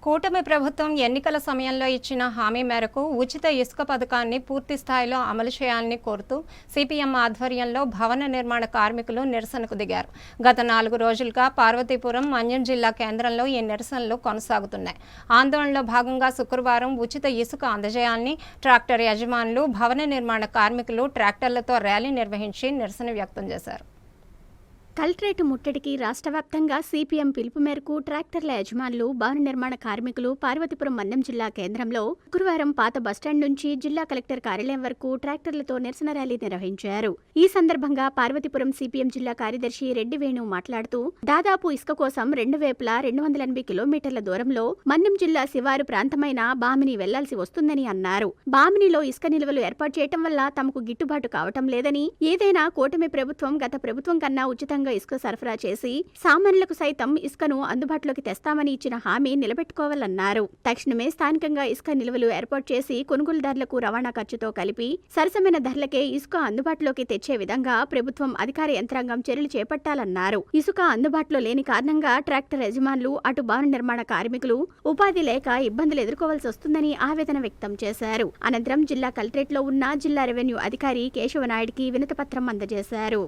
కూటమి ప్రభుత్వం ఎన్నికల సమయంలో ఇచ్చిన హామీ మేరకు ఉచిత ఇసుక పథకాన్ని పూర్తి స్థాయిలో అమలు చేయాలని కోరుతూ సిపిఎం ఆధ్వర్యంలో భవన నిర్మాణ కార్మికులు నిరసనకు దిగారు. గత 4 రోజులుగా పార్వతీపురం, మన్యం జిల్లా కేంద్రంలో ఈ నిరసనలు కొనసాగుతున్నాయి. ఆందోళనలో భాగంగా శుక్రవారం ఉచిత ఇసుక అందజేయాలని ట్రాక్టర్ యజమానులు, భవన నిర్మాణ కార్మికులు ట్రాక్టర్లతో ర్యాలీ నిర్వహించి నిరసన వ్యక్తం చేశారు. కలెక్టరేట్ ముట్టడికి రాష్ట్ర వ్యాప్తంగా సిపిఎం పిలుపు మేరకు ట్రాక్టర్ల యజమానులు, భవన నిర్మాణ కార్మికులు పార్వతీపురం మన్యం జిల్లా కేంద్రంలో శుక్రవారం పాత బస్టాండ్ నుంచి జిల్లా కలెక్టర్ కార్యాలయం వరకు ట్రాక్టర్లతో నిరసన ర్యాలీ నిర్వహించారు. ఈ సందర్భంగా పార్వతీపురం సిపిఎం జిల్లా కార్యదర్శి రెడ్డి వేణు మాట్లాడుతూ, దాదాపు ఇసుక కోసం 2 వైపులా 280 కిలోమీటర్ల దూరంలో మన్యం జిల్లా శివారు ప్రాంతమైన బామిని వెళ్లాల్సి వస్తుందని అన్నారు. బామినిలో ఇసుక నిల్వలు ఏర్పాటు చేయడం వల్ల తమకు గిట్టుబాటు కావటం లేదని, ఏదైనా కూటమి ప్రభుత్వం గత ప్రభుత్వం కన్నా ఉచితంగా ఇసుక సరఫరా చేసి సామాన్యులకు సైతం ఇసుకను అందుబాటులోకి తెస్తామని ఇచ్చిన హామీ నిలబెట్టుకోవాలన్నారు. తక్షణమే స్థానికంగా ఇసుక నిల్వలు ఏర్పాటు చేసి కొనుగోలుదారులకు రవాణా ఖర్చుతో కలిపి సరసమైన ధరలకే ఇసుక అందుబాటులోకి తెచ్చే విధంగా ప్రభుత్వం అధికార యంత్రాంగం చర్యలు చేపట్టాలన్నారు. ఇసుక అందుబాటులో లేని కారణంగా ట్రాక్టర్ యజమానులు, అటు భవన నిర్మాణ కార్మికులు ఉపాధి లేక ఇబ్బందులు ఎదుర్కోవాల్సి వస్తుందని ఆవేదన వ్యక్తం చేశారు. అనంతరం జిల్లా కలెక్టరేట్లో ఉన్న జిల్లా రెవెన్యూ అధికారి కేశవనాయుడికి వినతిపత్రం అందజేశారు.